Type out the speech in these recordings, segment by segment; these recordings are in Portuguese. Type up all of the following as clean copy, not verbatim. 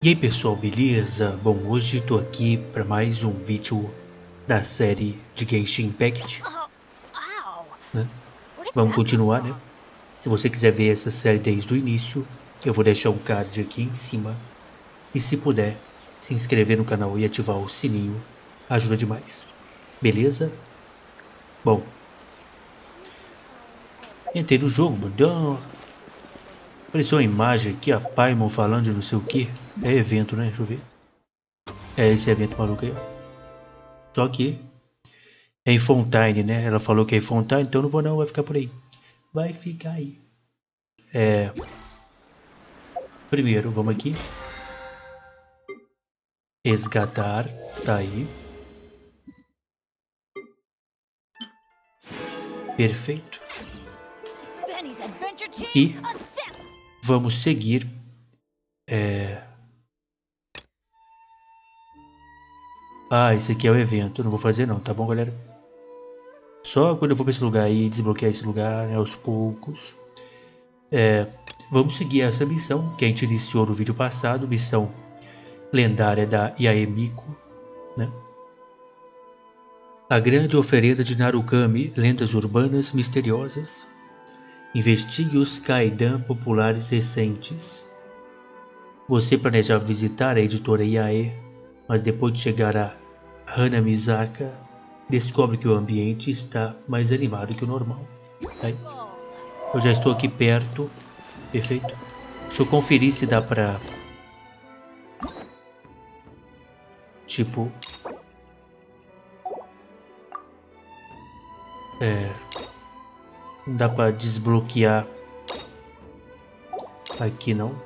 E aí pessoal, beleza? Bom, hoje tô aqui para mais um vídeo da série de Genshin Impact, né? Vamos continuar, né? Se você quiser ver essa série desde o início, eu vou deixar um card aqui em cima. E se puder, se inscrever no canal e ativar o sininho, ajuda demais. Beleza? Bom, entrei no jogo, mano. Apareceu uma imagem aqui, a Paimon falando de não sei o que. É evento, né? Deixa eu ver. É esse evento maluco aí, ó. Só que é em Fontaine, né? Ela falou que é em Fontaine, então não vou não, vai ficar por aí. Vai ficar aí. Primeiro, vamos aqui. Resgatar, tá aí. Perfeito. E vamos seguir. Ah, esse aqui é o evento, não vou fazer não, tá bom, galera? Só quando eu for pra esse lugar aí, desbloquear esse lugar, né, aos poucos. Vamos seguir essa missão que a gente iniciou no vídeo passado, missão lendária da Yae Miko, né? A grande oferenda de Narukami, lendas urbanas misteriosas. Investigue os kaidan populares recentes. Você planejava visitar a editora Yae, mas depois de chegar a Hanamizaka, descobre que o ambiente está mais animado que o normal. Aí, eu já estou aqui perto. Perfeito. Deixa eu conferir se dá pra... Tipo... Não dá pra desbloquear aqui não.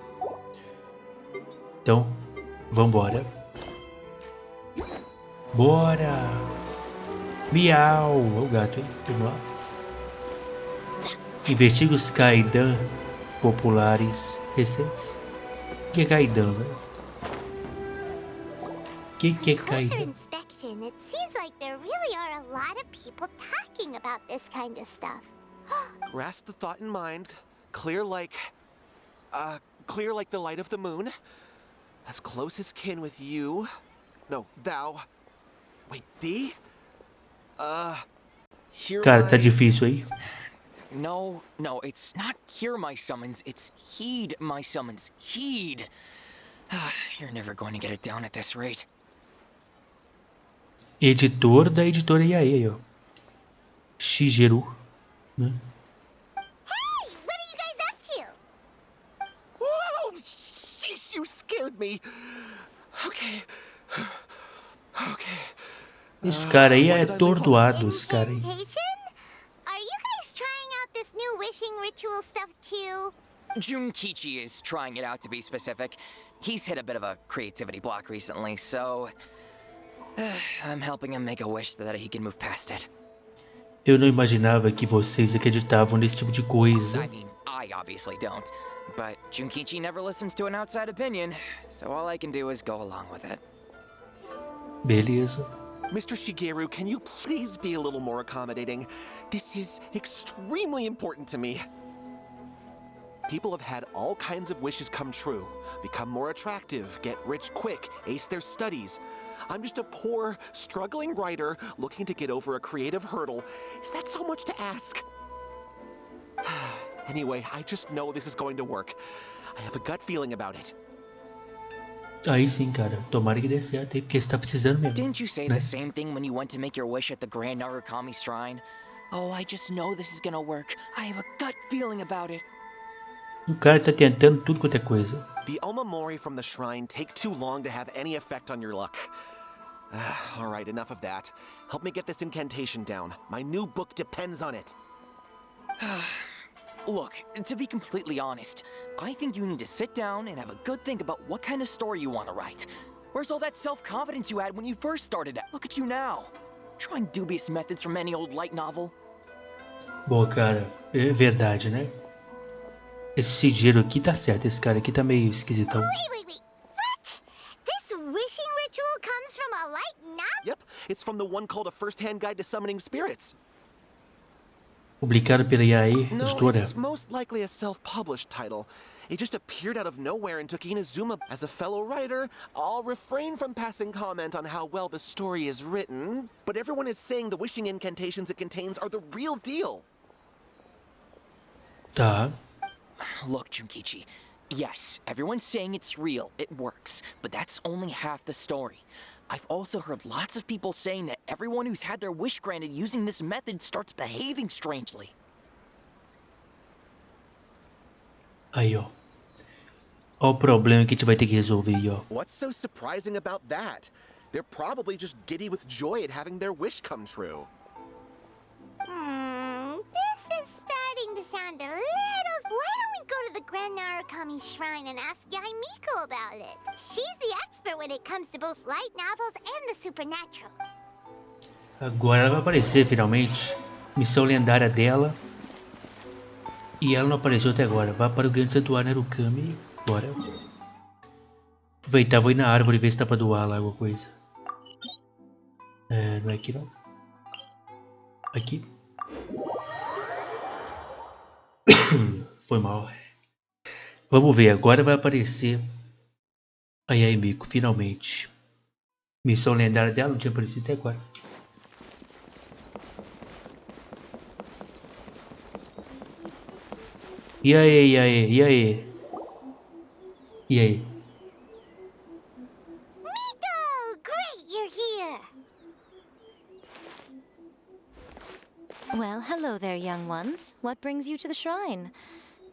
Então, vambora. Bora! Miau! Olha o gato, hein? Vamos lá. Investiga os kaidan populares recentes. O que é kaidan, né? O que é kaidan? Inspection, it seems like there really are a lot of people talking about this kind of stuff. Grasp the thought in mind. Clear like the light of the moon. As close as kin with you. No, thou. Wait, thee? Hear Cara, tá my... difícil aí. No, it's not hear my summons, it's heed my summons. Heed! You're never going to get it down at this rate. Editor da editora Yae, ó. Shigeru, né? Hey, what are you guys up to? Whoa! Sheesh, you scared me. Okay. Okay. Esse cara aí é What did I leave off? atordoado, esse cara aí. Incantation? Are you guys trying out this new wishing ritual stuff too? Junkichi is trying it out, to be specific. He's hit a bit of a creativity block recently, so... I'm helping him make a wish so that he can move past it. Eu não imaginava que vocês acreditavam nesse tipo de coisa. I mean, I obviously don't. But Junkichi never listens to an outside opinion, so all I can do is go along with it. Beleza. Mr. Shigeru, can you please be a little more accommodating? This is extremely important to me. People have had all kinds of wishes come true. Become more attractive, get rich quick, ace their studies. I'm just a poor, struggling writer looking to get over a creative hurdle. Is that so much to ask? Anyway, I just know this is going to work. I have a gut feeling about it. Aí sim, cara. Tomara que dê certo aí, porque você tá precisando mesmo. Didn't you say né? the same thing when you went to make your wish at the Grand Narukami Shrine? Oh, I just know this is gonna work. I have a gut feeling about it. O cara tá tentando tudo quanto é coisa. The Omamori from the shrine take too long to have any effect on your luck. Alright, enough of that. Help me get this incantation down. My new book depends on it. Look, to be completely honest, I think you need to sit down and have a good think about what kind of story you want to write. Where's all that self-confidence you had when you first started out? Look at you now. Trying dubious methods from any old light novel. Bom, cara, é verdade, né? Esse Shigeru aqui tá certo, esse cara aqui tá meio esquisitão. Wait. What? This wishing ritual comes from a light novel? Yep, it's from the one called A First-Hand Guide to Summoning Spirits. Publicado pela Yae, No, editora. it's most likely a self-published title. It just appeared out of nowhere and took Inazuma. As a fellow writer, I'll refrain from passing comment on how well the story is written, but everyone is saying the wishing incantations it contains are the real deal. Tá. Look, Junkichi. Yes, everyone's saying it's real, it works, but that's only half the story. I've also heard lots of people saying that everyone who's had their wish granted using this method starts behaving strangely. Aí, ó. Ó o problema que a gente vai ter que resolver aí, ó. What's so surprising about that? They're probably just giddy with joy at having their wish come true. This is starting to sound a little... Why don't we go to the Grand Narukami Shrine and ask Yae Miko about it? She's the expert when it comes to both light novels and the supernatural. Agora ela vai aparecer finalmente. Missão lendária dela. E ela não apareceu até agora. Vá para o grande santuário Narukami. Bora. Aproveitar, vou ir na árvore ver se dá pra doar lá alguma coisa. Não é aqui não. Aqui. Foi mal. Vamos ver, agora vai aparecer a Yae Miko, finalmente. Missão lendária dela não tinha aparecido até agora. E aí, Miko! Great, you're here! Well, hello there, young ones. What brings you to the shrine?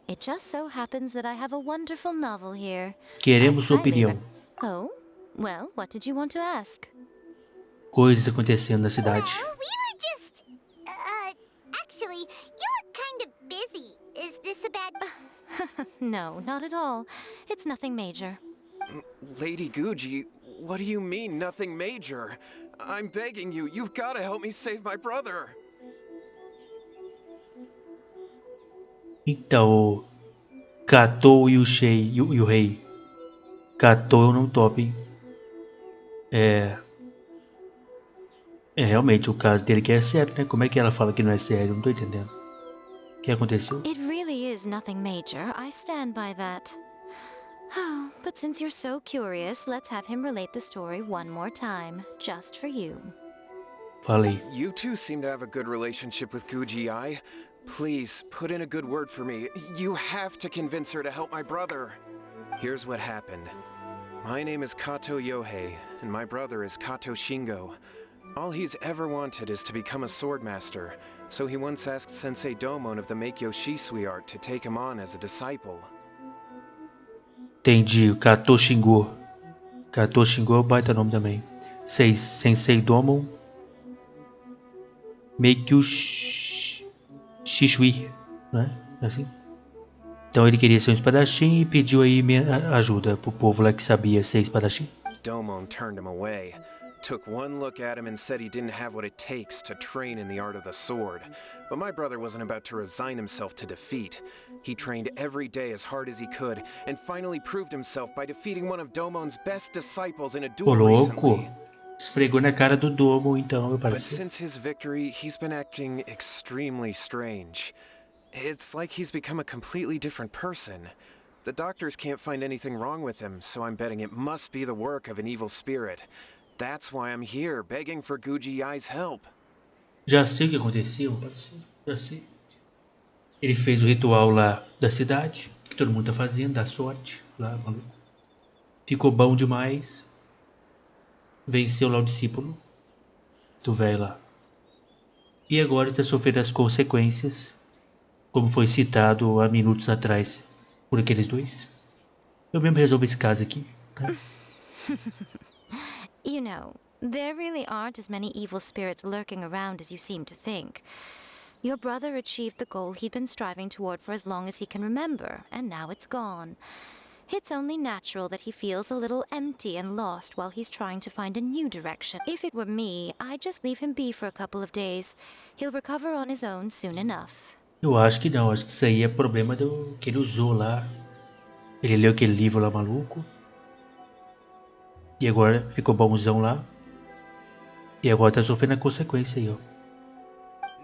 It just so happens that I have a wonderful novel here. Queremos sua opinião. Oh? Well, what did you want to ask? Coisas acontecendo na cidade. Well, we were just... actually, you look kind of busy. Is this a bad... No, not at all. It's nothing major. Lady Guji, what do you mean, nothing major? I'm begging you, you've got to help me save my brother. Então, Katou e o rei. Katou é um nome top, hein? Realmente o caso dele que é sério, né? Como é que ela fala que não é sério? Não tô entendendo. O que aconteceu? It really is nothing major. I stand by that. Oh, but since you're so curious, let's have him relate the story one more time, just for you. Falei. You two seem to have a good relationship with Guji Ai. Please, put in a good word for me. You have to convince her to help my brother. Here's what happened. My name is Kato Yohei, and my brother is Kato Shingo. All he's ever wanted is to become a swordmaster, so he once asked Sensei Domon of the Meikyo Shisui art to take him on as a disciple. Entendi, o Kato Shingo. Kato Shingo é o baita nome também. Sensei Domon. Meikyo Shisui, né? Assim. Então ele queria ser um espadachim e pediu aí ajuda pro povo lá que sabia ser espadachim. Domon turned him away, took one look at him and said he didn't have what it takes to train in the art of the sword. But my brother wasn't about to resign himself to defeat. He trained every day as hard as he could, and finally proved himself by defeating one of Domon's best disciples in a duel recently. Esfregou na cara do Domo, então, meu But parceiro. since his victory, he's been acting extremely strange. It's like he's become a completely different person. The doctors can't find anything wrong with him, so I'm betting it must be the work of an evil spirit. That's why I'm here, begging for Guji Ai's help. Já sei o que aconteceu, parceiro. Já sei. Ele fez o ritual lá da cidade, que todo mundo tá fazendo, da sorte. Lá, maluco. Ficou bom demais. Venceu lá o discípulo do velho lá. E agora está sofrendo as consequências, como foi citado há minutos atrás por aqueles dois. Eu mesmo resolvo esse caso aqui, né? You know, there really aren't as many evil spirits lurking around as you seem to think. Your brother achieved the goal he'd been striving toward for as long as he can remember, and now it's gone. It's only natural that he feels a little empty and lost while he's trying to find a new direction. If it were me, I'd just leave him be for a couple of days. He'll recover on his own soon enough. Eu acho que não, acho que isso aí é problema do que ele usou lá. Ele leu aquele livro lá maluco. E agora ficou bonzão lá. E agora tá sofrendo a consequência aí, ó.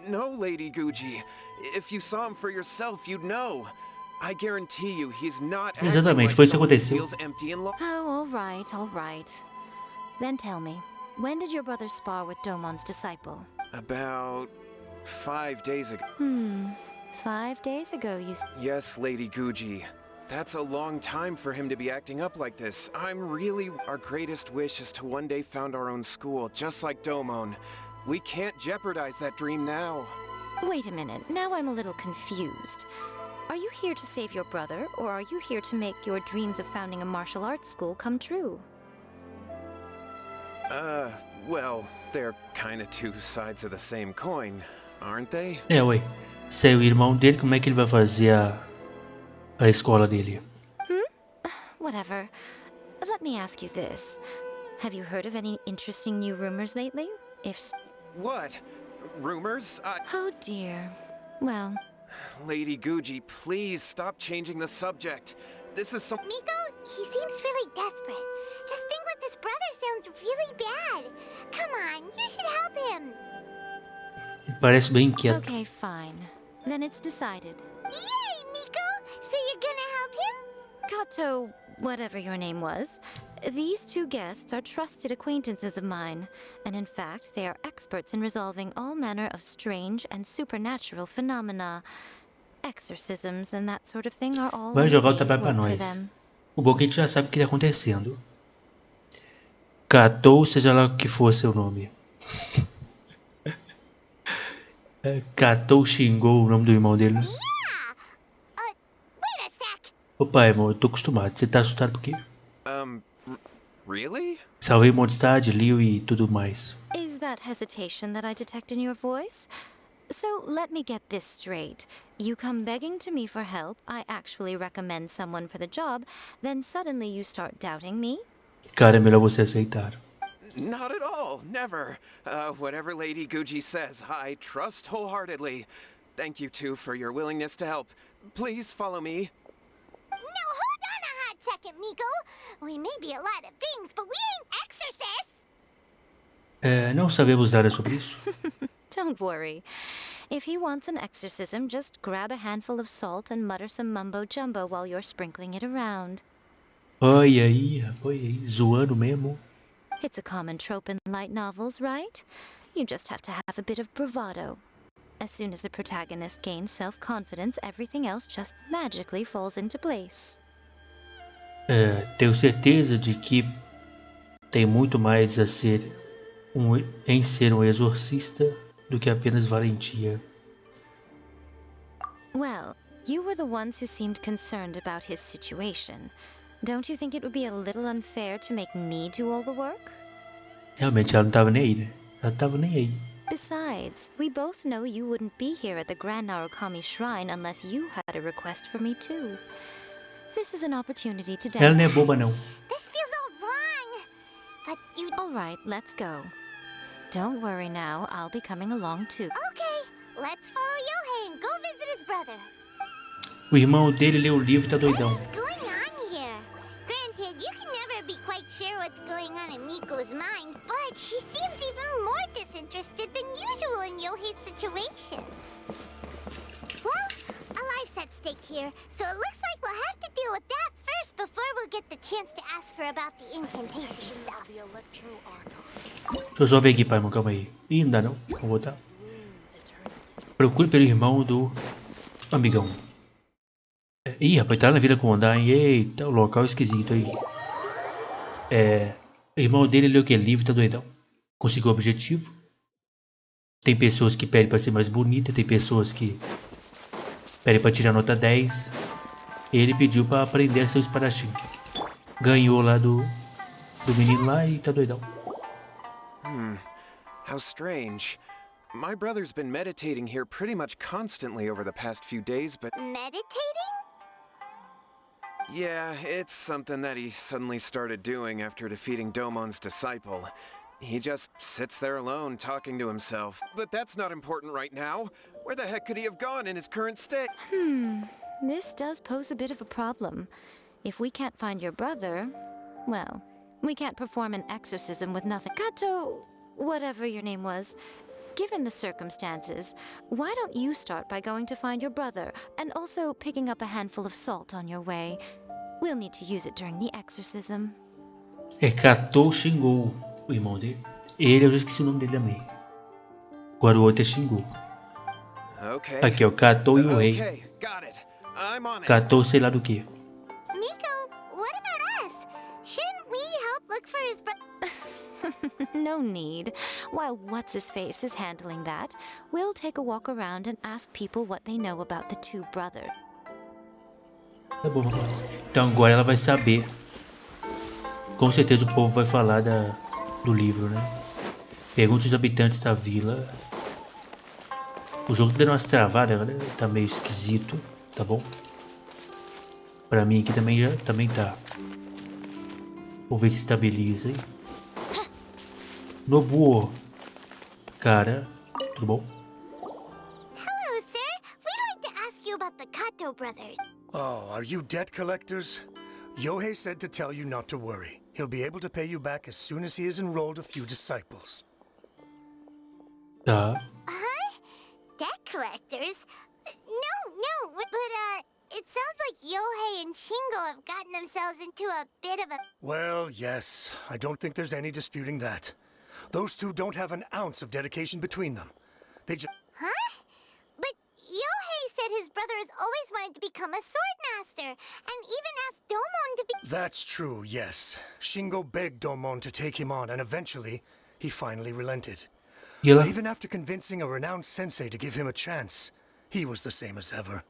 No, Lady Guji. If you saw him for yourself, you'd know. I guarantee you he's not acting Exatamente, like foi isso que someone who aconteceu. feels empty and lost. Oh, all right, all right. Then tell me, when did your brother spar with Domon's disciple? About 5 days ago. 5 days ago, you... Yes, Lady Guji. That's a long time for him to be acting up like this. Our greatest wish is to one day found our own school, just like Domon. We can't jeopardize that dream now. Wait a minute, now I'm a little confused. Are you here to save your brother, or are you here to make your dreams of founding a martial arts school come true? Well, they're kinda two sides of the same coin, aren't they? Ué. Se é o irmão dele, como é que ele vai fazer a escola dele? Whatever. Let me ask you this. Have you heard of any interesting new rumors lately? What? Rumors? Oh dear. Well... Lady Guji, please stop changing the subject. This is some... Miko, he seems really desperate. His thing with his brother sounds really bad. Come on, you should help him. Parece bem inquieto. Okay, fine. Then it's decided. Yay, Miko! So you're gonna help him? Kato, whatever your name was, these two guests are trusted acquaintances of mine, and in fact, they are experts in resolving all manner of strange and supernatural phenomena. Exorcisms and that sort of thing are all Vai in a jogar o day's trabalho pra work for nós. them. O bom é que a gente já sabe o que está acontecendo. Catou, seja lá o que for seu nome. Catou xingou o nome do irmão dele. Yeah! Wait a sec! Opa, irmão, eu tô acostumado. Você tá assustado por quê? Really? Salvei Mondstadt, Liu e tudo mais. Is that hesitation that I detect in your voice? So let me get this straight. You come begging to me for help, I actually recommend someone for the job, then suddenly you start doubting me? Cara, é melhor você aceitar. Not at all. Never. Whatever Lady Guji says, I trust wholeheartedly. Thank you, too, for your willingness to help. Please follow me. No, hold on a hot second, Miko. We may be a lot of things, but we ain't exorcists. Não sabemos nada sobre isso. Don't worry. If he wants an exorcism, just grab a handful of salt and mutter some mumbo-jumbo while you're sprinkling it around. Olha aí, zoando mesmo. It's a common trope in light novels, right? You just have to have a bit of bravado. As soon as the protagonist gains self-confidence, everything else just magically falls into place. Tenho certeza de que tem muito mais a ser em ser um exorcista do que apenas valentia. Well, you were the ones who seemed concerned about his situation. Don't you think it would be a little unfair to make me do all the work? Realmente ela não tava nem aí, né? Ela tava nem aí. Besides, we both know you wouldn't be here at the Grand Narukami Shrine unless you had a request for me too. This is an opportunity to Ela não é boba não. This feels all wrong. But you... All right, let's go. Don't worry now, I'll be coming along too. Okay, let's follow Yohei and go visit his brother. O irmão dele leu o livro e tá doidão. What's going on here? Granted, you can never be quite sure what's going on in Miko's mind, but she seems even more disinterested than usual in Yohei's situation. Well, a life's at stake here, so it looks like we'll have to deal with that first before we'll get the chance to ask her about the incantation stuff. Deixa eu só ver aqui, pai, irmão, calma aí. Ih, não dá não, vou voltar. Procure pelo irmão do amigão. Ih, rapaz, tá na vida com o Ondai. Eita, o local esquisito aí. O irmão dele leu aquele livro, tá doidão. Conseguiu o objetivo. Tem pessoas que pedem pra ser mais bonita, tem pessoas que pedem pra tirar nota 10. Ele pediu pra aprender a ser um espadachim. Ganhou lá do menino lá e tá doidão. How strange. My brother's been meditating here pretty much constantly over the past few days, but... Meditating? Yeah, it's something that he suddenly started doing after defeating Domon's disciple. He just sits there alone, talking to himself. But that's not important right now. Where the heck could he have gone in his current state? This does pose a bit of a problem. If we can't find your brother, well, we can't perform an exorcism with nothing. Kato, whatever your name was, given the circumstances, why don't you start by going to find your brother and also picking up a handful of salt on your way? We'll need to use it during the exorcism. É Katou xingou o irmão dele. Ele, eu já esqueci o nome dele também. Agora o outro é Xingou. Okay. Aqui é o Katou e o rei. Okay, got it. I'm on it. Katou sei lá do que. Miko, what about us? Shouldn't we help look for his brother? No need. While What's-His-Face is handling that, we'll take a walk around and ask people what they know about the two brothers. Tá bom. Então agora ela vai saber. Com certeza o povo vai falar do livro, né? Pergunte aos habitantes da vila. O jogo tá dando umas travadas, né? Tá meio esquisito, tá bom? Pra mim aqui também tá. Vou ver se estabiliza aí. Nobuo. Cara, tudo bom? Hello, sir. We'd like to ask you about the Kato brothers. Oh, are you debt collectors? Yohei said to tell you not to worry. He'll be able to pay you back as soon as he has enrolled a few disciples. Tá. Huh? Debt collectors? No, but it sounds like Yohei and Shingo have gotten themselves into a bit of a... Well, yes. I don't think there's any disputing that. Those two don't have an ounce of dedication between them. They just... Huh? But Yohei said his brother has always wanted to become a sword master, and even asked Domon to be... That's true, yes. Shingo begged Domon to take him on, and eventually, he finally relented. E ela... But even after convincing a renowned sensei to give him a chance, he was the same as ever,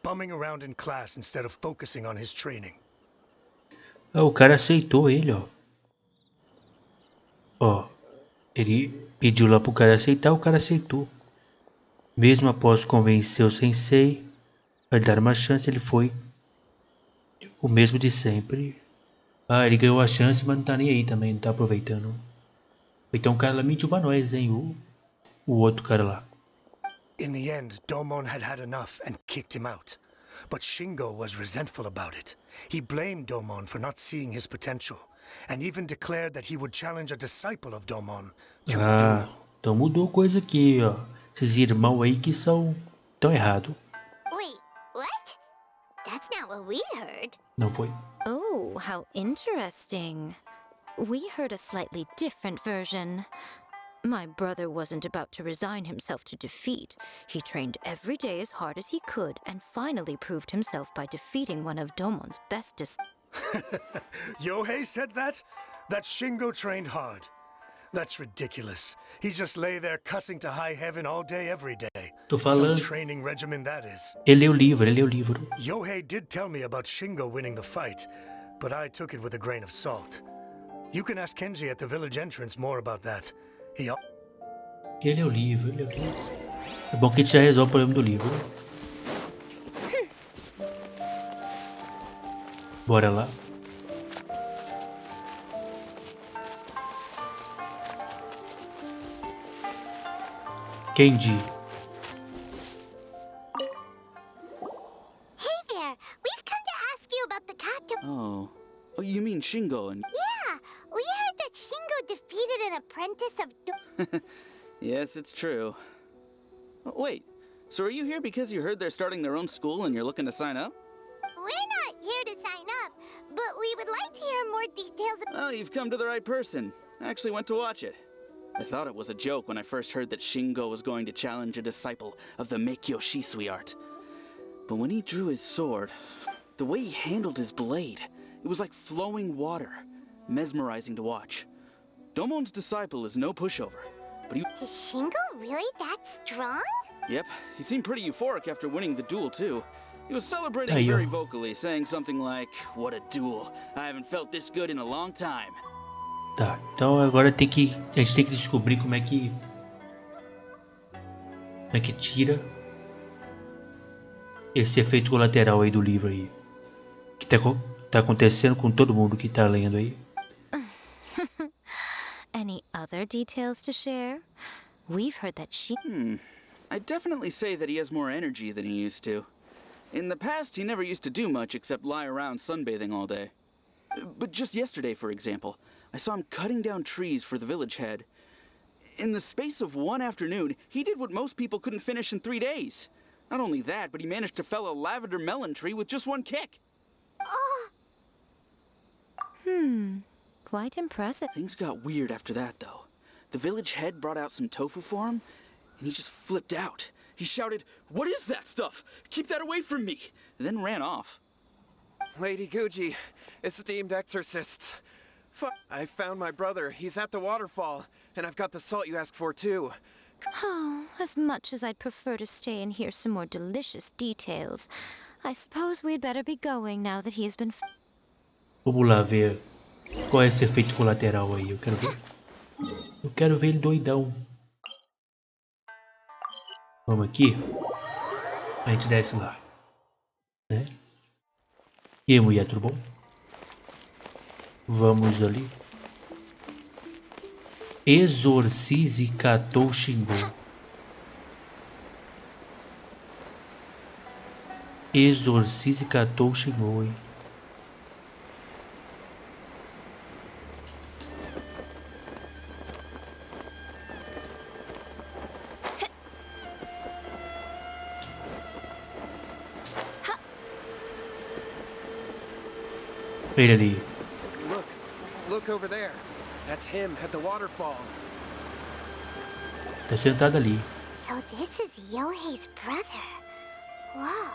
bumming around in class instead of focusing on his training. Ah, o cara aceitou ele, ó. Ó, ele pediu lá pro cara aceitar, o cara aceitou. Mesmo após convencer o sensei a dar uma chance, ele foi o mesmo de sempre. Ah, ele ganhou a chance, mas não tá nem aí também, não tá aproveitando. Então o cara lá mentiu pra nós, hein, o outro cara lá. In the end, Domon had had enough and kicked him out. But Shingo was resentful about it. He blamed Domon for not seeing his potential, and even declared that he would challenge a disciple of Domon to a duel. Então mudou coisa aqui, ó. Esses irmãos aí que tão errado. Wait, what? That's not what we heard. Não foi? Oh, how interesting. We heard a slightly different version. My brother wasn't about to resign himself to defeat. He trained every day as hard as he could and finally proved himself by defeating one of Domon's bestest. Yohei said that? That Shingo trained hard. That's ridiculous. He just lay there cussing to high heaven all day, every day. Tô Some falando. training regimen that is. Ele leu o livro. Yohei did tell me about Shingo winning the fight, but I took it with a grain of salt. You can ask Kenji at the village entrance more about that. Ele leu o livro, É bom que a gente já resolve o problema do livro. Bora lá. Kenji. Hey there, we've come to ask you about the Kato... Oh, you mean Shingo and... Yeah, we heard that Shingo defeated an apprentice of... Yes, it's true. Wait, so are you here because you heard they're starting their own school and you're looking to sign up? We're not here to sign up, but we would like to hear more details about... Oh, you've come to the right person. I actually went to watch it. I thought it was a joke when I first heard that Shingo was going to challenge a disciple of the Meikyo Shisui art. But when he drew his sword, the way he handled his blade, it was like flowing water, mesmerizing to watch. Domon's disciple is no pushover, but he... Is Shingo really that strong? Yep, he seemed pretty euphoric after winning the duel too. He was celebrating Aí, ó. very vocally, saying something like, "What a duel! I haven't felt this good in a long time." Tá, então agora a gente tem que descobrir como é que tira esse efeito colateral aí do livro aí. Que tá acontecendo com todo mundo que tá lendo aí. Any other details to share? We've heard that I'd definitely say that he has more energy than he used to. In the past, he never used to do much except lie around sunbathing all day. But just yesterday, for example, I saw him cutting down trees for the village head. In the space of one afternoon, he did what most people couldn't finish in 3 days. Not only that, but he managed to fell a lavender melon tree with just one kick. Quite impressive. Things got weird after that, though. The village head brought out some tofu for him, and he just flipped out. He shouted, "What is that stuff? Keep that away from me!" And then ran off. Lady Guji, esteemed exorcists. I found my brother. He's at the waterfall. And I've got the salt you asked for, too. Oh, as much as I'd prefer to stay and hear some more delicious details, I suppose we'd better be going now that he has been... Vamos lá ver qual é esse efeito colateral aí. Eu quero ver. Eu quero ver ele doidão. Vamos aqui. A gente desce lá. Né? E aí, mulher, tudo bom? Vamos ali. Exorcize Katou Shingou. Exorcize Katou Shingou, hein? Ele ali. Look over there. That's him at the waterfall. Tá sentado ali. So this is Yohei's brother. Whoa.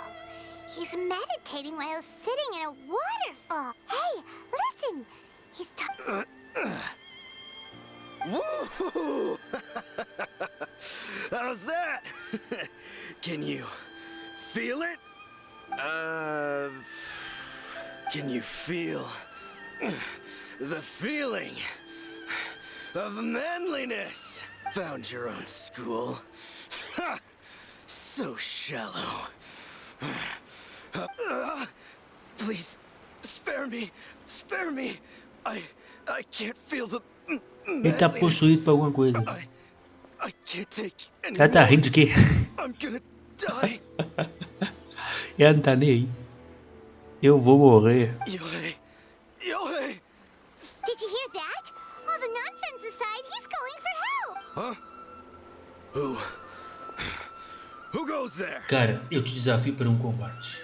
He's meditating while sitting in a waterfall. Hey, listen. He's Woo! How's that? Can you feel it? Can you feel the feeling of manliness? Found your own school. Ha! So shallow. Please, spare me. Spare me. I can't feel the Ele tá possuído por alguma coisa. I can't take any Ela tá more. rindo de quê? I'm gonna die. Ela não tá nem aí. Eu vou morrer. Yohei. Did you hear that? All the nonsense aside, he's going for help. Huh? Who goes there? Cara, eu te desafio para um combate.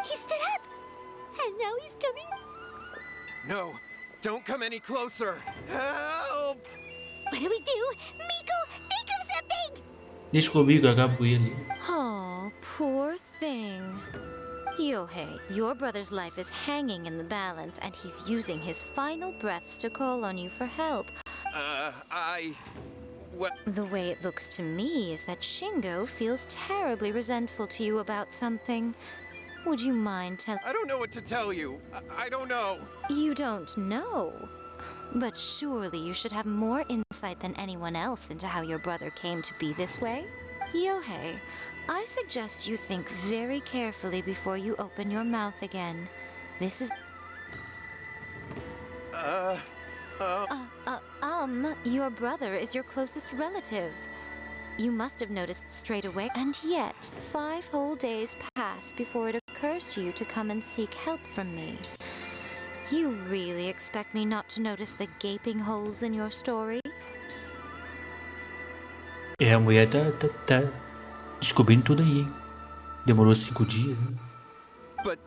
He stood up. And now he's coming. No, don't come any closer. Help! What do we do? Miko, think of something! Deixa comigo, eu acabo com ele. Oh, poor thing. Yohei, your brother's life is hanging in the balance, and he's using his final breaths to call on you for help. What? The way it looks to me is that Shingo feels terribly resentful to you about something. Would you mind telling... I don't know what to tell you. I don't know. You don't know? But surely you should have more insight than anyone else into how your brother came to be this way? Yohei, I suggest you think very carefully before you open your mouth again. This is... Your brother is your closest relative. You must have noticed straight away, and yet 5 whole days pass before it occurs to you to come and seek help from me. You really expect me not to notice the gaping holes in your story? É, a mulher tá descobrindo tudo aí, hein? Demorou 5 dias, né? But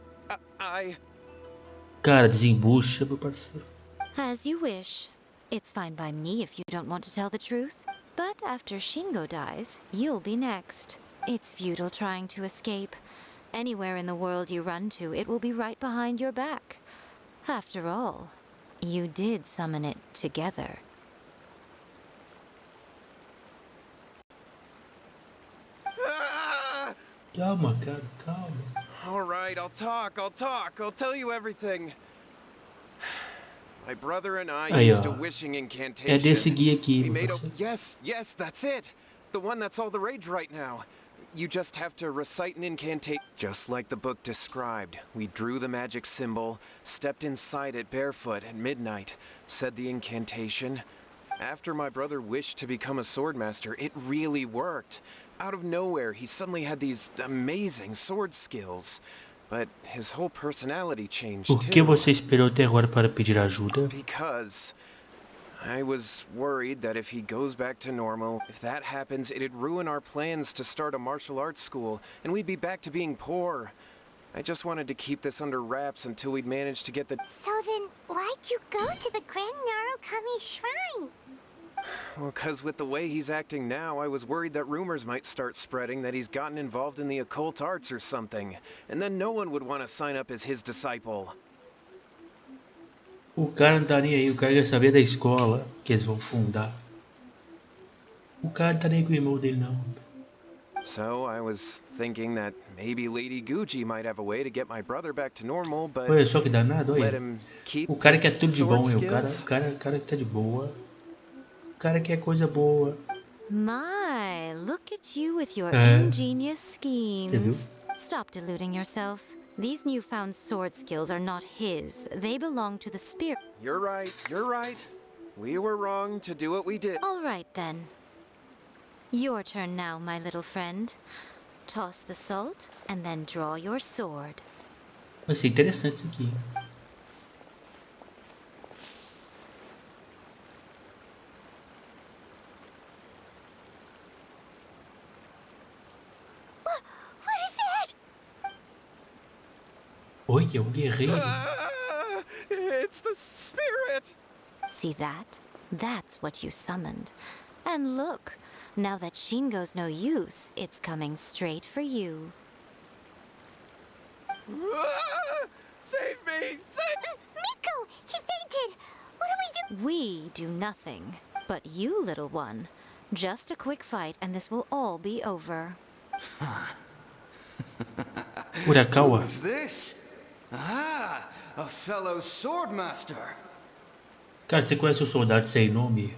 Cara, desembucha, meu parceiro. As you wish. It's fine by me if you don't want to tell the truth. But after Shingo dies, you'll be next. It's futile trying to escape. Anywhere in the world you run to, it will be right behind your back. After all, you did summon it together. Calma, cara, calma. All right, I'll talk. I'll tell you everything. My brother and I Aí, used ó. a wishing incantation. É desse guia aqui, We meu made a... parceiro. Yes, that's it. The one that's all the rage right now. You just have to recite an incantation. Just like the book described, we drew the magic symbol, stepped inside it barefoot at midnight, said the incantation. After my brother wished to become a swordmaster, it really worked. Out of nowhere, he suddenly had these amazing sword skills. But his whole personality changed Por que too. você esperou até agora para pedir ajuda? Because I was worried that if he goes back to normal, if that happens, it'd ruin our plans to start a martial arts school, and we'd be back to being poor. I just wanted to keep this under wraps until we'd managed to get the... So then, why'd you go to the Grand Narukami Shrine? Well, 'cause with the way he's acting now, I was worried that rumors might start spreading that he's gotten involved in the occult arts or something, and then no one would want to sign up as his disciple. O cara não tá nem aí, o cara quer saber da escola que eles vão fundar. O cara não tá nem com o irmão dele, não. So I was thinking that maybe Lady Guji might have a way to get my brother back to normal, but Olha só que danado, let olha. him keep O cara quer his tudo de bom, sword o skills. cara que tá de boa. O cara quer coisa boa. My, look at you with your Uh, ingenious schemes. viu? Stop deluding yourself. These newfound sword skills are not his. They belong to the spirit. You're right, you're right. We were wrong to do what we did. All right, then. Your turn now, my little friend. Toss the salt, and then draw your sword. Vai ser interessante isso aqui. What is that? Olha, um guerreiro. It's the spirit! See that? That's what you summoned. And look, now that Shingo's no use, it's coming straight for you. Save me! Save me! Miko! He fainted! What do we do? We do nothing. But you, little one, just a quick fight and this will all be over. Urakawa. Who's this? Ah, a fellow swordmaster. Cara, você conhece o soldado sem nome?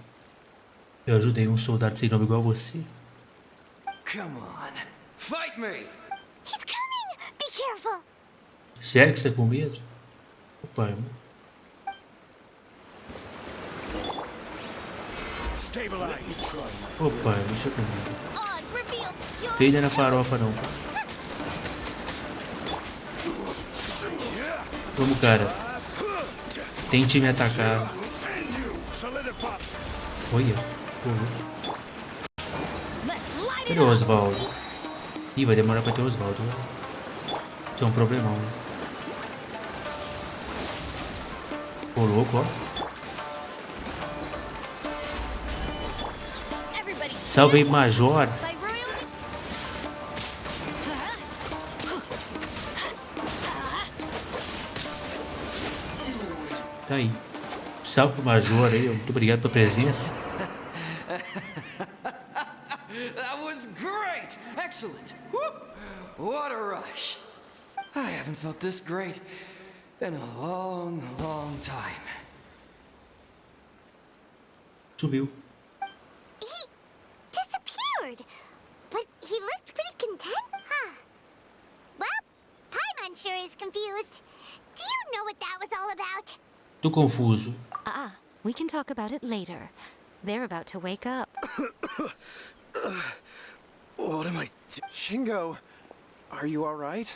Eu ajudei um soldado sem nome igual a você. Come on, fight me! He's coming! Be careful! Sério que você tá com medo? Opa, Stabilize. opa, deixa comigo. Oz, reveal! You're Peida na farofa não. Vamos, cara. Tente me atacar. Olha. Pô. Cadê o Osvaldo? Ih, vai demorar pra ter o Osvaldo. Tem um problemão. Ô, louco, ó. Salve aí, Major. by royalty. Tá aí. Salve pro Major aí. Muito obrigado pela presença. That was great! Excellent! Whoop! What a rush! I haven't felt this great in a long, long time. Sumiu. He disappeared. But he looked pretty content, huh? Well, Paimon sure is confused. Do you know what that was all about? Tô confuso. We can talk about it later. They're about to wake up. What am I Shingo, are you alright?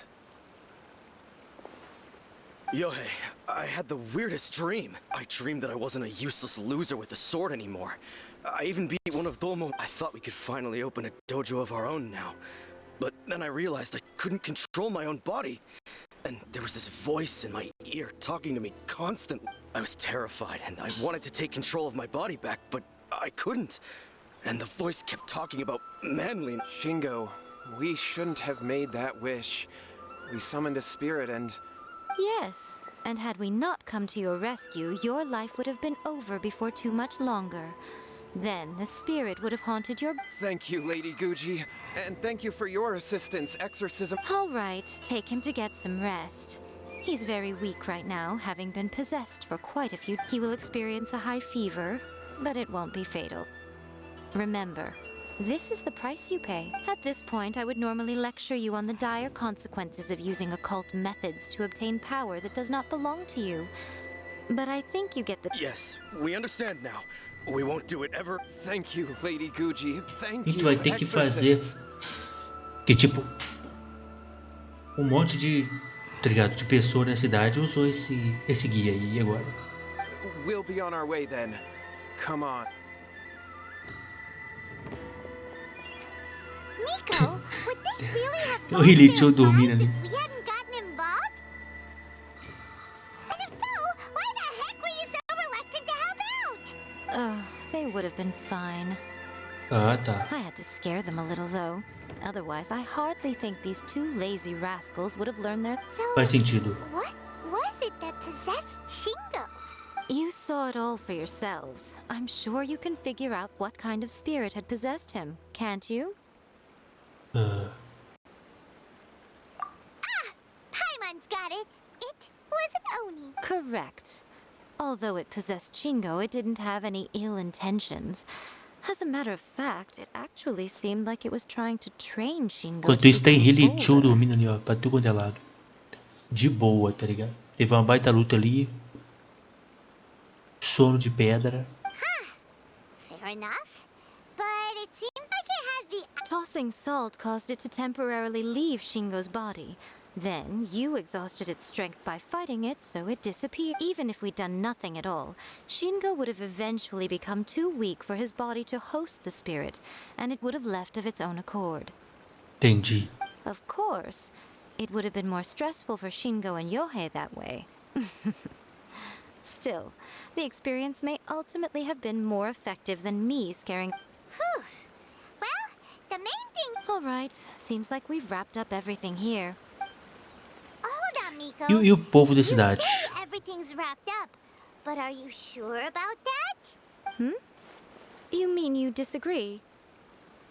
Yohei, I had the weirdest dream. I dreamed that I wasn't a useless loser with a sword anymore. I even beat one of Domo. I thought we could finally open a dojo of our own now. But then I realized I couldn't control my own body. And there was this voice in my ear talking to me constantly. I was terrified and I wanted to take control of my body back, but I couldn't. And the voice kept talking about manliness. Shingo, we shouldn't have made that wish. We summoned a spirit and... Yes, and had we not come to your rescue, your life would have been over before too much longer. Then the spirit would have haunted your... Thank you, Lady Guji. And thank you for your assistance, exorcism. All right, take him to get some rest. He's very weak right now, having been possessed for quite a few... He will experience a high fever, but it won't be fatal. Remember, this is the price you pay. At this point, I would normally lecture you on the dire consequences of using occult methods to obtain power that does not belong to you. But I think you get the... Yes, we understand now. We won't do it ever. Thank you, Lady Guji. Thank A gente you, vai ter que fazer. exorcists. Que tipo. Monte de. Tá ligado? De pessoa na cidade usou esse guia aí e agora. We'll be on our way then. come on. Miko, would they really have O lost Rilithio their dormindo lives ali. if we hadn't gotten involved? And if so, why the heck were you so reluctant to help out? Oh, they would have been fine. Ah, tá. I had to scare them a little, though. Otherwise, I hardly think these two lazy rascals would have learned their... So, Faz sentido. what was it that possessed Shingo? You saw it all for yourselves. I'm sure you can figure out what kind of spirit had possessed him, can't you? Ah, Paimon's got it. It was Oni. Correct. Although it possessed Shingo, it didn't have any ill intentions. As a matter of fact, it actually seemed like it was trying to train Shingo enquanto to isso tem become Rilithio bolder. dormindo ali, ó. Pra tudo quanto é lado. De boa, tá ligado? Teve uma baita luta ali. Sono de pedra. Fair enough. But it seems like it had the... Tossing salt caused it to temporarily leave Shingo's body. Then, you exhausted its strength by fighting it, so it disappeared. Even if we'd done nothing at all, Shingo would have eventually become too weak for his body to host the spirit, and it would have left of its own accord. Entendi. Of course, it would have been more stressful for Shingo and Yohei that way. Still, the experience may ultimately have been more effective than me scaring... Whew. Well, the main thing... All right, seems like we've wrapped up everything here. Hold on, Miko. E o povo da You cidade? say everything's wrapped up, but are you sure about that? You mean you disagree?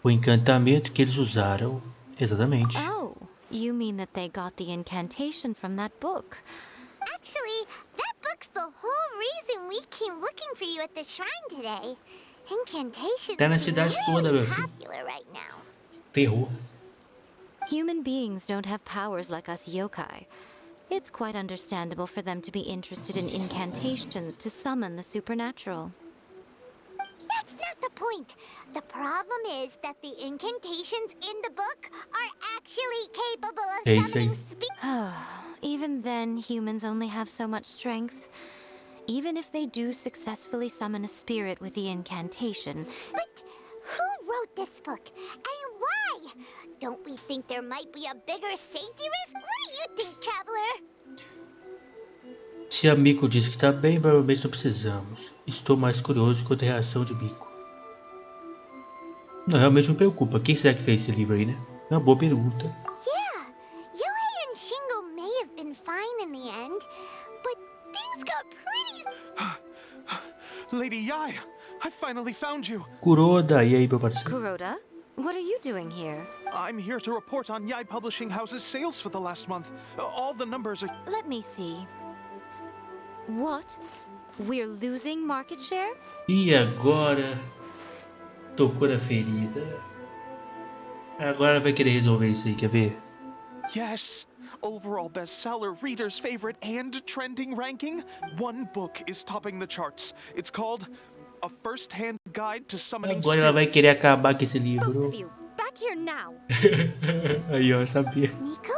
O encantamento que eles usaram. Exatamente. Oh, you mean that they got the incantation from that book. Actually, that book's the whole reason we came looking for you at the shrine today. Incantations Tá na seem cidade toda, really meu filho. popular right now. Ferrou. Human beings don't have powers like us yokai. It's quite understandable for them to be interested in incantations to summon the supernatural. That's not the point. The problem is that the incantations in the book are actually capable of É isso aí. summoning Even then, humans only have so much strength. Even if they do successfully summon a spirit with the incantation, But who wrote this book? And why? Don't we think there might be a bigger safety risk? What do you think, traveler? Se a Miko disse que tá bem, provavelmente não precisamos. Estou mais curioso quanto a reação de Miko. Não, realmente me preocupa. Quem será que fez esse livro aí, né? É uma boa pergunta. Yeah, Yohei and Shingo may have been fine in the end, but things got pretty... Lady Yae, I finally found you. Kuroda, e aí, meu parceiro? Kuroda, what are you doing here? I'm here to report on Yae Publishing House's sales for the last month. All the numbers are... Let me see. What? We're losing market share? E agora? Tocou na ferida. Agora vai querer resolver isso aí, quer ver? Yes! Overall bestseller, readers' favorite, and trending ranking. One book is topping the charts. It's called A First-Hand Guide to Summoning Agora ela vai Spirits. querer acabar com esse Both livro. of you, back here now! Aí, ó, sabia. Miko?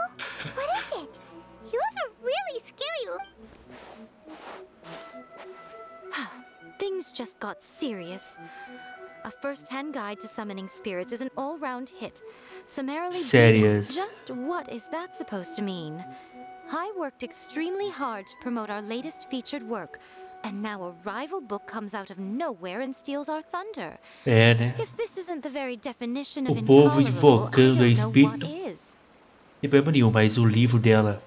What is it? You have a really scary look. Things just got serious. A first-hand guide to summoning spirits is an all-round hit. Summarily Serious. Just what is that supposed to mean? I worked extremely hard to promote our latest featured work, and now a rival book comes out of nowhere and steals our thunder. É, né? If this isn't the very definition of O povo intolerable, I invocando a don't know what espírito. is. Não tem problema nenhum, mas o livro dela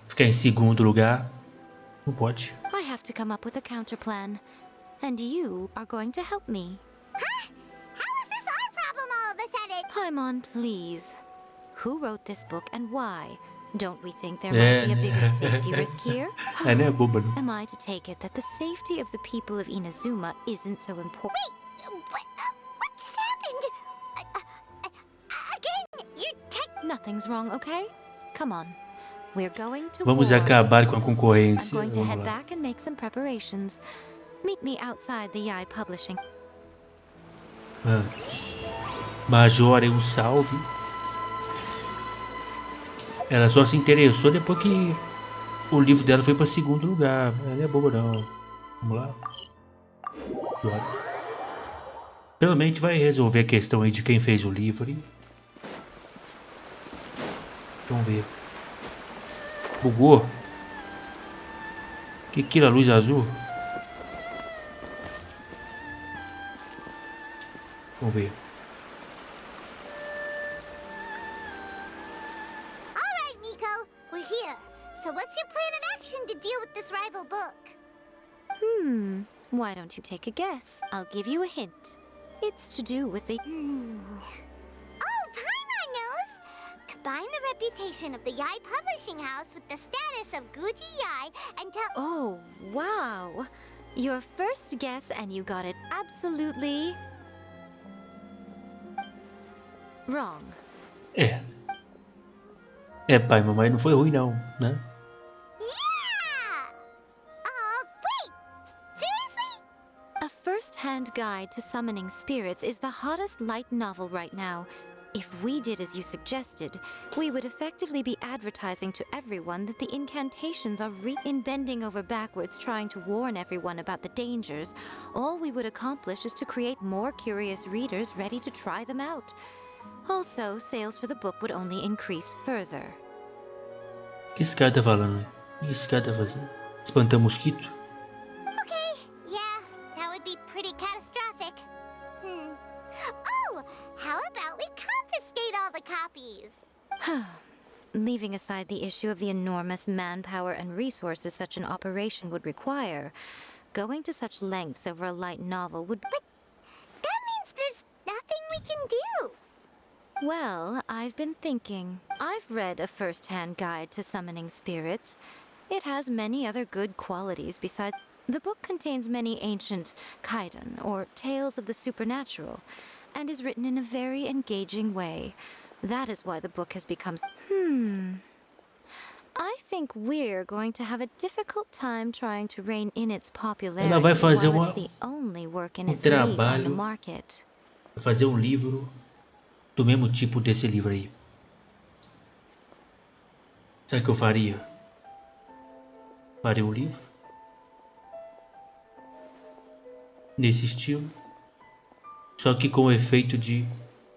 ficar em segundo lugar, não pode. I have to come up with a counterplan, and you are going to help me. Huh? How is this our problem all of a sudden? Paimon, please. Who wrote this book and why? Don't we think there might be a bigger safety risk here? É, né, boba, não? Am I to take it that the safety of the people of Inazuma isn't so important? What just happened? Again, you're Nothing's wrong, okay? Come on. We're going to Vamos war. acabar com a I'm concorrência. going to Vamos head lá. back and make some preparations. Meet me outside the Yae Publishing. Ah. Majora, um salve. Ela só se interessou depois que o livro dela foi para segundo lugar. Ela não é boba não. Vamos lá. Pelo menos vai resolver a questão aí de quem fez o livro. Vamos ver. Bugou. Que aquilo, a luz azul? Vamos ver. All right, Miko, we're here. So what's your plan of action to deal with this rival book? Why don't you take a guess? I'll give you a hint. It's to do with the... Oh, Paimon knows! Combine the reputation of the Yae Publishing House with the status of Guji Yae and tell... Oh, wow. Your first guess and you got it absolutely... wrong. Pai, mamãe, não foi ruim não, né? Yeah! Wait! Seriously? A first-hand guide to summoning spirits is the hottest light novel right now. If we did as you suggested, we would effectively be advertising to everyone that the incantations are in bending over backwards trying to warn everyone about the dangers. All we would accomplish is to create more curious readers ready to try them out. Also, sales for the book would only increase further. O que esse cara tá falando? O que esse cara tá fazendo? Espantar mosquito? Okay, yeah, that would be pretty catastrophic. Oh, how about we confiscate all the copies? Leaving aside the issue of the enormous manpower and resources such an operation would require, going to such lengths over a light novel would... But that means there's nothing we can do. Well, I've been thinking. I've read a first-hand guide to summoning spirits. It has many other good qualities besides... The book contains many ancient kaidan, or tales of the supernatural, and is written in a very engaging way. That is why the book has become... I think we're going to have a difficult time trying to rein in its popularity Ela vai fazer while it's the only work in its league on the trabalho, market. vai fazer um livro do mesmo tipo desse livro aí. Sabe o que eu faria? Faria um livro nesse estilo, só que com o efeito de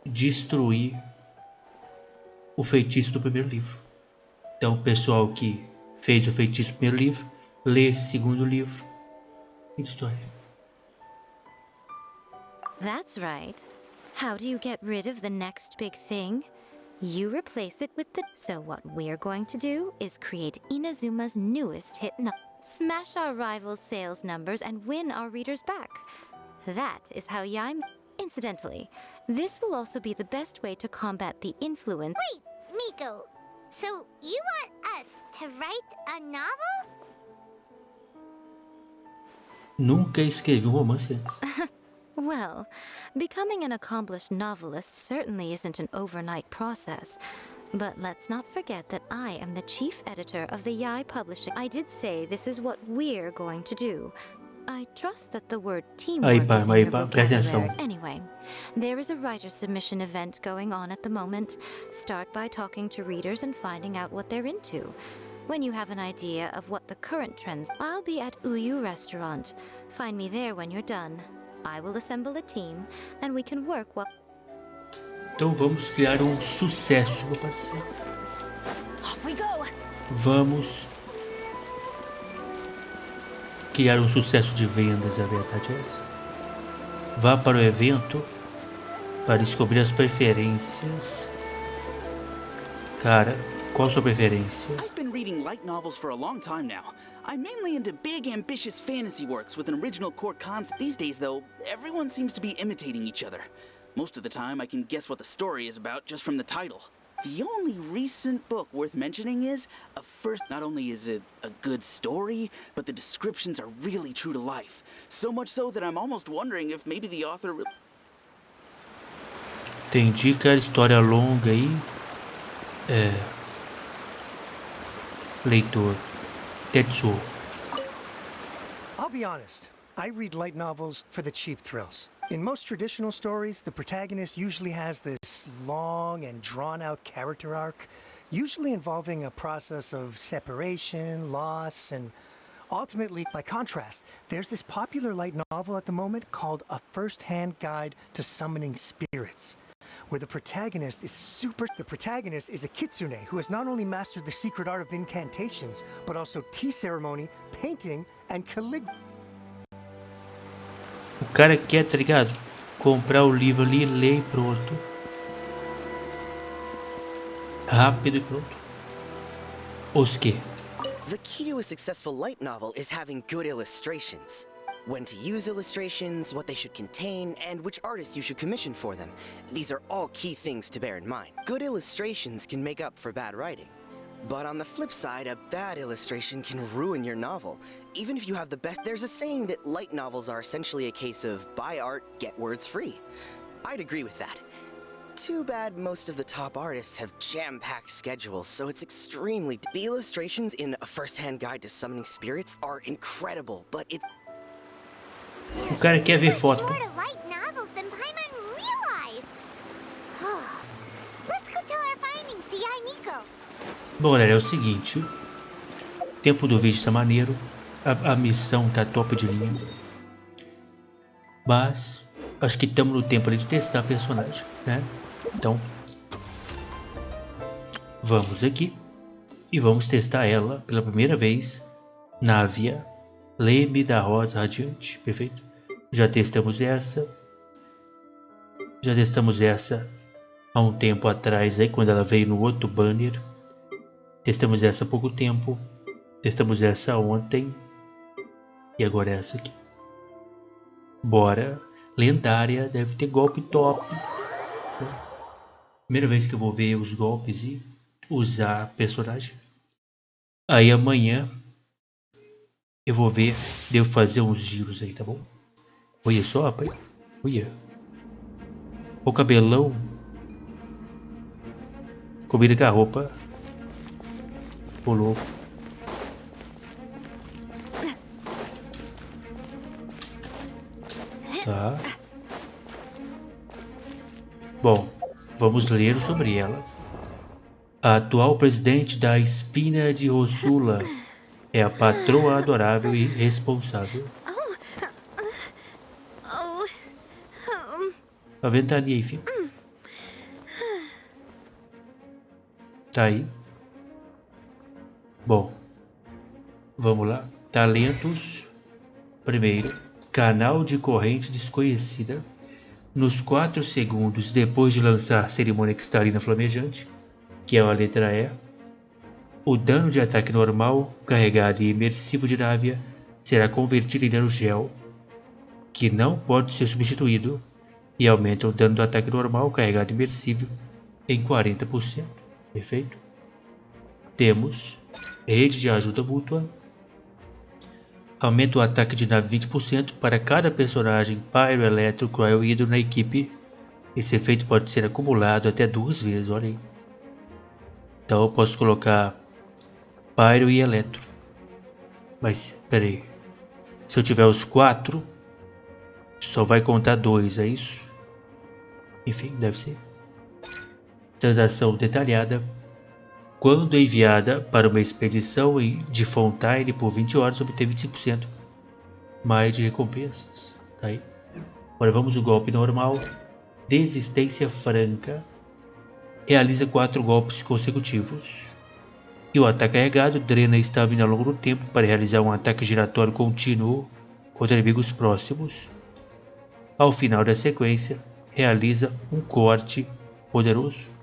destruir o feitiço do primeiro livro. Então o pessoal que fez o feitiço do primeiro livro lê esse segundo livro e destrói. That's right. How do you get rid of the next big thing? You replace it with the... So what we're going to do is create Inazuma's newest hit smash our rival's sales numbers and win our readers back. That is how Yae... Incidentally, this will also be the best way to combat the influence... Wait, Miko, so you want us to write a novel? Nunca escrevi um romance antes. Well, becoming an accomplished novelist certainly isn't an overnight process. But let's not forget that I am the chief editor of the Yae Publishing. I did say this is what we're going to do. I trust that the word teamwork is in your vocabulary. Anyway, there is a writer submission event going on at the moment. Start by talking to readers and finding out what they're into. When you have an idea of what the current trends... I'll be at Uyu Restaurant. Find me there when you're done. I will assemble a team, and we can work well. Então vamos criar um sucesso, meu parceiro. Off we go. Vamos criar um sucesso de vendas, a verdade é essa. Vá para o evento para descobrir as preferências. Cara, qual a sua preferência? I've been reading light novels for a long time now. I'm mainly into big, ambitious fantasy works with an original core concept. These days, though, everyone seems to be imitating each other. Most of the time, I can guess what the story is about just from the title. The only recent book worth mentioning is a first. Not only is it a good story, but the descriptions are really true to life. So much so that I'm almost wondering if maybe the author... Entendi, cara, história longa aí. Leitor. Tetsuo. I'll be honest. I read light novels for the cheap thrills. In most traditional stories, the protagonist usually has this long and drawn-out character arc, usually involving a process of separation, loss, and Ultimately, by contrast, there's this popular light novel at the moment called A First-Hand Guide to Summoning Spirits, where the protagonist is a kitsune who has not only mastered the secret art of incantations, but also tea ceremony, painting, and calligraphy. O cara quer, tá ligado? Comprar o livro ali, ler e pronto. Rápido e pronto. Os que? The key to a successful light novel is having good illustrations. When to use illustrations, what they should contain, and which artist you should commission for them. These are all key things to bear in mind. Good illustrations can make up for bad writing. But on the flip side, a bad illustration can ruin your novel. Even if you have the best... There's a saying that light novels are essentially a case of buy art, get words free. I'd agree with that. Too bad most of the top artists have jam-packed schedules, so it's extremely... The illustrations in A First-Hand Guide to Summoning Spirits are incredible, but it's... O cara quer ver foto. More to light novels than Paimon realized. Let's go tell our findings to Yae Miko. Bom, galera, é o seguinte. O tempo do vídeo tá maneiro. A missão tá top de linha. Mas acho que estamos no tempo ali de testar a personagem, né? Então vamos aqui e vamos testar ela pela primeira vez. Navia, Leme da Rosa Radiante, perfeito. Já testamos essa há um tempo atrás aí, quando ela veio no outro banner. Testamos essa há pouco tempo. Testamos essa ontem. E agora essa aqui. Bora. Lendária, deve ter golpe top. Primeira vez que eu vou ver os golpes e usar a personagem. Aí amanhã eu vou ver, devo fazer uns giros aí, tá bom? Olha só, rapaz. Olha. O cabelão. Combina com a roupa. Ô louco. Tá. Bom, vamos ler sobre ela. A atual presidente da Espina de Rosula é a patroa adorável e responsável. A ventania aí, filho. Tá aí. Bom, vamos lá. Talentos. Primeiro, canal de corrente desconhecida. Nos 4 segundos depois de lançar Cerimônia Cristalina Flamejante, que é a letra E, o dano de ataque normal, carregado e imersivo de Navia será convertido em dano gel, que não pode ser substituído, e aumenta o dano do ataque normal, carregado e imersivo em 40%. Perfeito? Temos rede de ajuda mútua. Aumenta o ataque de nave 20% para cada personagem Pyro, Eletro, Cryo e Hidro na equipe. Esse efeito pode ser acumulado até 2 vezes, olha aí. Então eu posso colocar Pyro e Eletro. Mas, pera aí. Se eu tiver os 4, só vai contar 2, é isso? Enfim, deve ser. Transação detalhada. Quando enviada para uma expedição de Fontaine por 20 horas, obtém 25% mais de recompensas. Tá aí. Agora vamos ao golpe normal. Desistência franca. Realiza 4 golpes consecutivos. E o ataque carregado drena a estamina ao longo do tempo para realizar um ataque giratório contínuo contra inimigos próximos. Ao final da sequência, realiza um corte poderoso.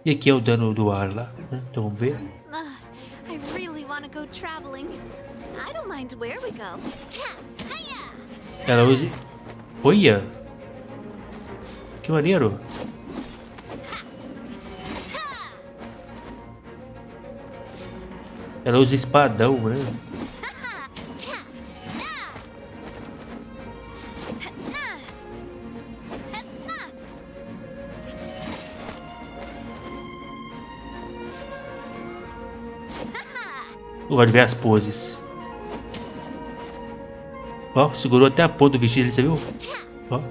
E aqui é o dano do ar lá, né? Então vamos ver. I really want to go traveling. I don't mind where we go. Ela usa... Olha! Que maneiro! Ela usa espadão, né? Eu gosto de ver as poses. Ó, segurou até a ponta do vestido, você viu? Ó.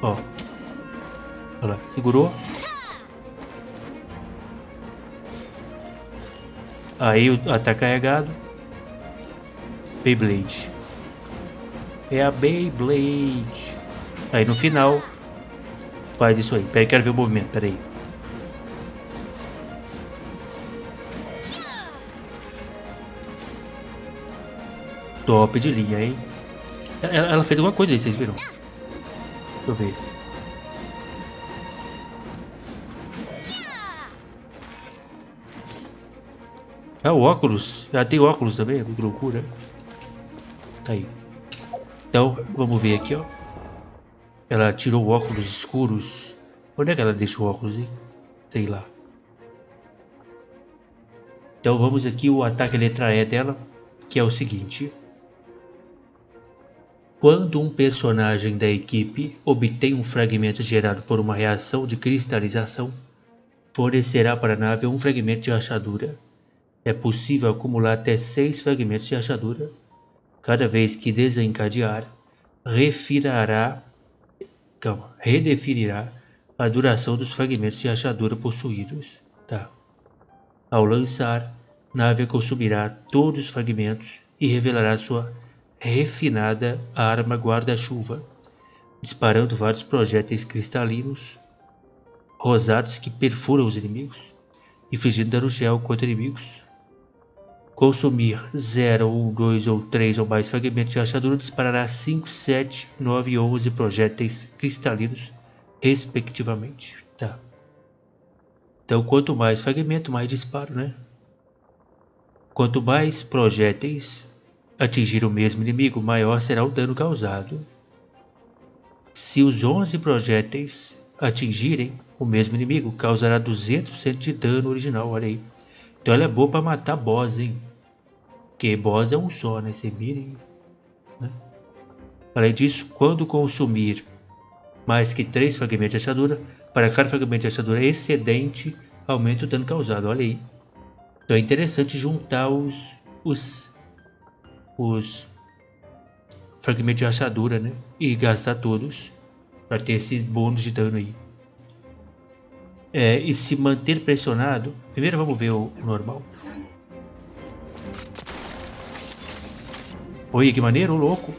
Ó. Olha lá, segurou. Aí o ataque carregado. Beyblade. É a Beyblade. Aí no final faz isso aí. Peraí, quero ver o movimento, peraí. Top de linha, hein? Ela fez alguma coisa aí, vocês viram? Deixa eu ver. Ah, o óculos. Ela tem óculos também, que loucura. Tá aí. Então, vamos ver aqui, ó. Ela tirou óculos escuros. Onde é que ela deixou o óculos, hein? Sei lá. Então vamos aqui o ataque letra E dela, que é o seguinte. Quando um personagem da equipe obtém um fragmento gerado por uma reação de cristalização, fornecerá para a nave um fragmento de rachadura. É possível acumular até 6 fragmentos de rachadura. Cada vez que desencadear, redefinirá a duração dos fragmentos de rachadura possuídos. Tá. Ao lançar, Navia consumirá todos os fragmentos e revelará sua refinada arma guarda-chuva, disparando vários projéteis cristalinos rosados que perfuram os inimigos, infligindo dano gel contra inimigos. Consumir 0, 1, 2 ou 3 ou mais fragmentos de rachadura disparará 5, 7, 9 e 11 projéteis cristalinos, respectivamente. Tá. Então, quanto mais fragmento, mais disparo, né? Quanto mais projéteis atingir o mesmo inimigo, maior será o dano causado. Se os 11 projéteis atingirem o mesmo inimigo, causará 200% de dano original, olha aí. Então ela é boa para matar boss, hein? Porque boss é um só, né? Você mirem, né? Além disso, quando consumir mais que 3 fragmentos de rachadura, para cada fragmento de rachadura excedente, aumenta o dano causado, olha aí. Então é interessante juntar os fragmentos de rachadura, né? E gastar todos para ter esse bônus de dano aí. E se manter pressionado. Primeiro vamos ver o normal. Olha que maneiro, o louco.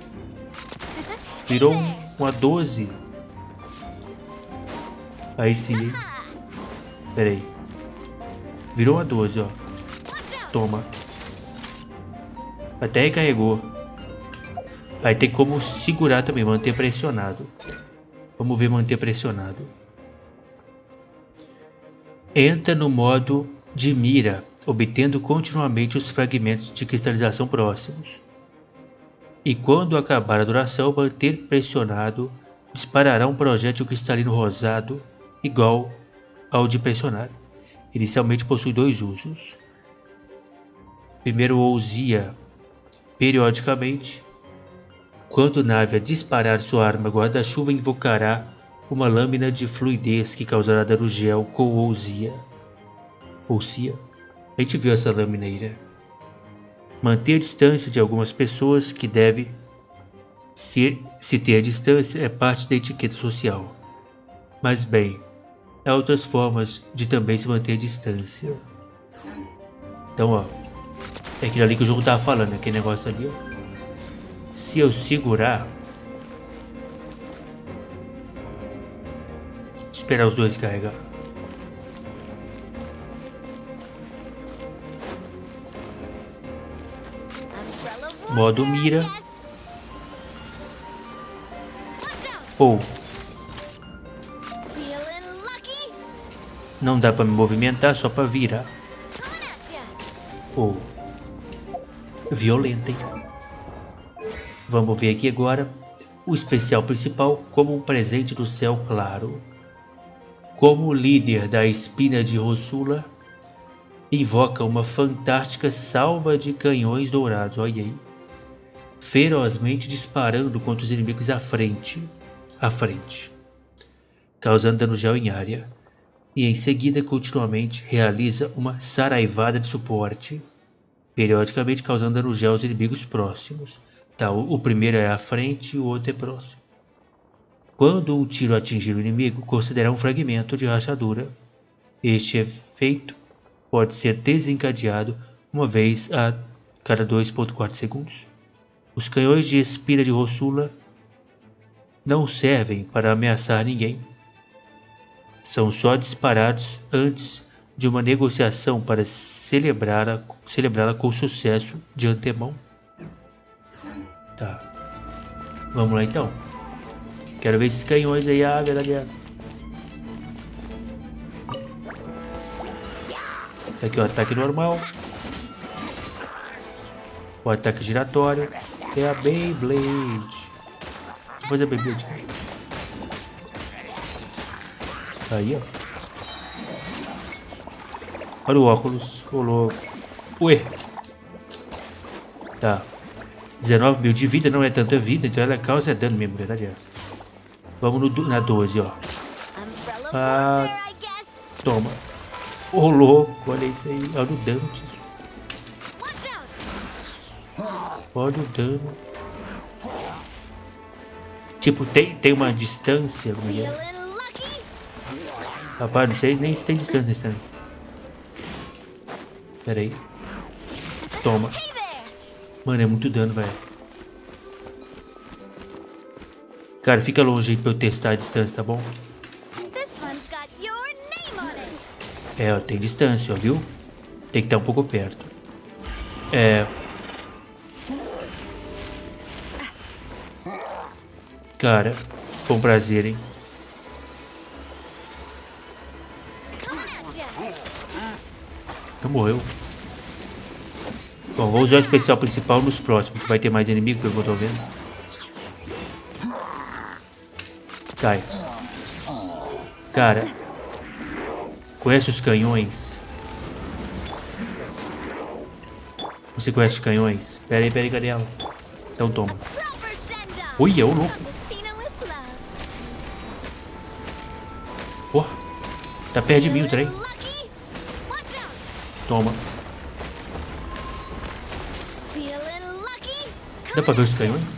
Virou uma 12. Aí sim. Pera aí. Virou uma 12, ó. Toma. Até recarregou. Aí tem como segurar também, manter pressionado. Vamos ver manter pressionado. Entra no modo de mira, obtendo continuamente os fragmentos de cristalização próximos. E quando acabar a duração, manter pressionado disparará um projétil cristalino rosado igual ao de pressionar. Inicialmente possui 2 usos. Primeiro ousia periodicamente. Quando Navia disparar sua arma guarda-chuva, invocará uma lâmina de fluidez que causará dano gel com ousia. A gente viu essa lâmina aí, né? Manter a distância de algumas pessoas que deve se ter a distância é parte da etiqueta social. Mas bem, há outras formas de também se manter a distância. Então, ó, é aquilo ali que o jogo tava falando, aquele negócio ali, ó. Se eu segurar, esperar os dois carregar. Modo mira. Ou não dá para me movimentar, só para virar. Ou violenta, hein? Vamos ver aqui agora o especial principal como um presente do céu claro. Como líder da espina de Rossula, invoca uma fantástica salva de canhões dourados, olha aí, ferozmente disparando contra os inimigos à frente, causando dano gel em área, e em seguida continuamente realiza uma saraivada de suporte, periodicamente causando dano gel aos inimigos próximos. Tá, o primeiro é à frente e o outro é próximo. Quando um tiro atingir o inimigo, considerará um fragmento de rachadura. Este efeito pode ser desencadeado uma vez a cada 2,4 segundos. Os canhões de espira de Rossula não servem para ameaçar ninguém. São só disparados antes de uma negociação para celebrá-la com sucesso de antemão. Tá. Vamos lá então. Quero ver esses canhões aí. Ah, verdade é essa. Tá aqui o ataque normal. O ataque giratório. É a Beyblade. Deixa eu fazer a Beyblade. Aí, ó. Olha o óculos. Ô louco. Ué. Tá. 19 mil de vida não é tanta vida, então ela causa dano mesmo, verdade é essa. Vamos na 12, ó. Ah, toma. Ô louco, olha isso aí. Olha o dano, tio. Olha o dano. Tipo, tem uma distância, mulher. Rapaz, não sei nem se tem distância nesse também. Pera aí. Toma. Mano, é muito dano, velho. Cara, fica longe aí pra eu testar a distância, tá bom? É, ó, tem distância, ó, viu? Tem que estar um pouco perto. É... Cara, foi um prazer, hein? Então morreu. Bom, vou usar o especial principal nos próximos, que vai ter mais inimigo, pelo que eu tô vendo. Sai. Cara, conhece os canhões? Você conhece os canhões? Pera aí, cadê ela? Então toma. Ui, é o louco. Porra, tá perto de mim o trem. Toma. Dá pra ver os canhões?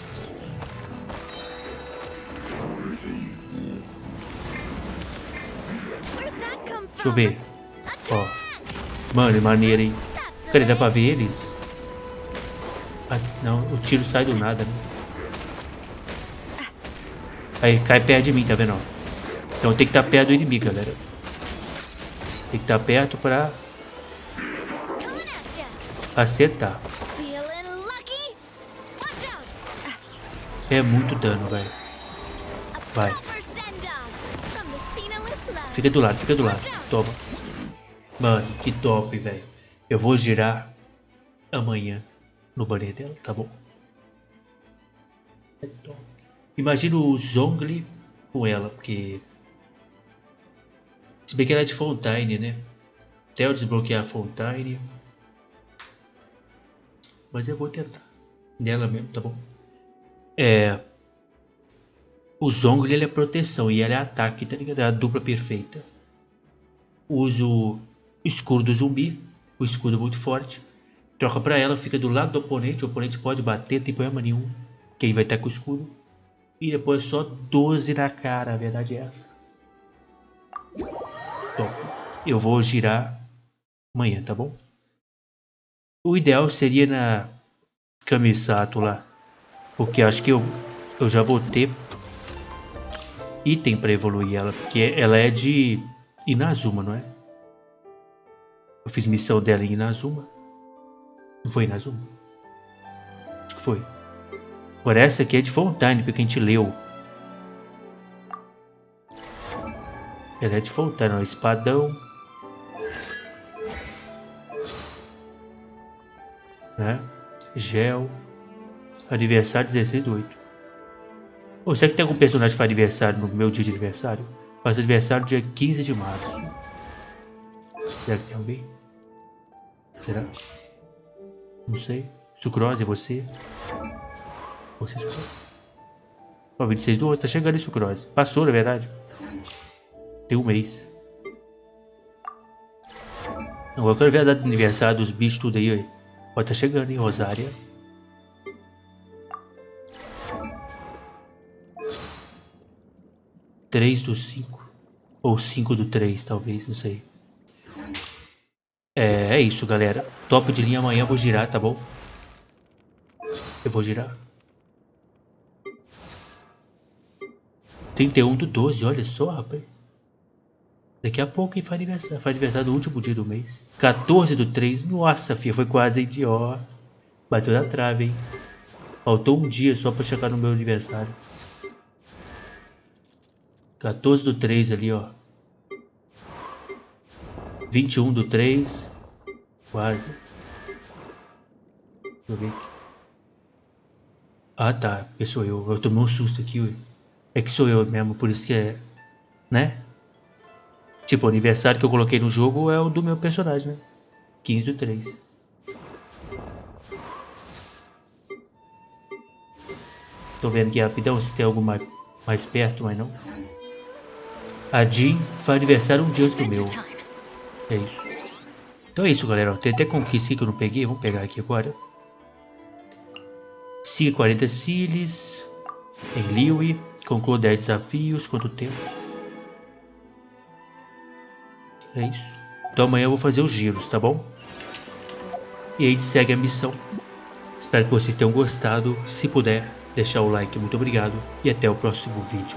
Deixa eu ver. Ó. Mano, é maneiro, hein? Cadê? Dá pra ver eles? Ah, não, o tiro sai do nada, né? Aí, cai perto de mim, tá vendo? Então tem que estar perto do inimigo, galera. Tem que estar perto pra acertar. É muito dano, velho. Vai. Fica do lado, Toma. Mano, que top, velho. Eu vou girar amanhã no banner dela, tá bom? É top. Imagina o Zhongli com ela, porque... Se bem que ela é de Fontaine, né? Até eu desbloquear a Fontaine. Mas eu vou tentar. Nela mesmo, tá bom? O Zhongli, ele é proteção e ela é ataque, tá ligado? É a dupla perfeita. Uso o escudo do zumbi. O escudo é muito forte. Troca pra ela, fica do lado do oponente. O oponente pode bater, tem problema nenhum. Quem vai estar com o escudo. E depois só 12 na cara, a verdade é essa. Top. Eu vou girar amanhã, tá bom? O ideal seria na Kamisato lá. Porque acho que eu já vou ter item pra evoluir ela. Porque ela é de Inazuma, não é? Eu fiz missão dela em Inazuma. Não foi Inazuma? Acho que foi. Agora essa aqui é de Fontaine, porque a gente leu. Ela é de Fontaine, ó. Espadão. Né? Gel. Aniversário 16/8. Ou será que tem algum personagem que faz aniversário no meu dia de aniversário? Faz aniversário dia 15 de março. Será que tem alguém? Será? Não sei. Sucrose, é você? Você, Sucrose? Ó, 26/11, tá chegando aí, Sucrose. Passou, na verdade. Tem um mês. Agora eu quero ver a data de aniversário dos bichos tudo aí, ó. Ó, tá chegando, hein, Rosária. (3/5) ou 5/3, talvez, não sei. É isso, galera. Top de linha amanhã, eu vou girar, tá bom? Eu vou girar. 31/12, olha só, rapaz. Daqui a pouco hein, faz aniversário. Faz aniversário no último dia do mês. 14/3, nossa, filha, foi quase, hein, ó. Bateu na trave, hein. Faltou um dia só pra chegar no meu aniversário. 14/3 ali, ó. 21/3. Quase. Deixa eu ver aqui. Ah, tá. Porque sou eu. Eu tomei um susto aqui, ué. É que sou eu mesmo, por isso que é... Né? Tipo, o aniversário que eu coloquei no jogo é o do meu personagem, né? 15/3. Tô vendo aqui rapidão se tem algo mais perto, mas não. A Jean faz aniversário um dia antes do meu. É isso. Então é isso, galera. Tem até conquista que eu não peguei. Vamos pegar aqui agora. Siga 40 Cilis. Em Liwi. Conclua 10 desafios. Quanto tempo? É isso. Então amanhã eu vou fazer os giros, tá bom? E aí a gente segue a missão. Espero que vocês tenham gostado. Se puder, deixar o like, muito obrigado. E até o próximo vídeo.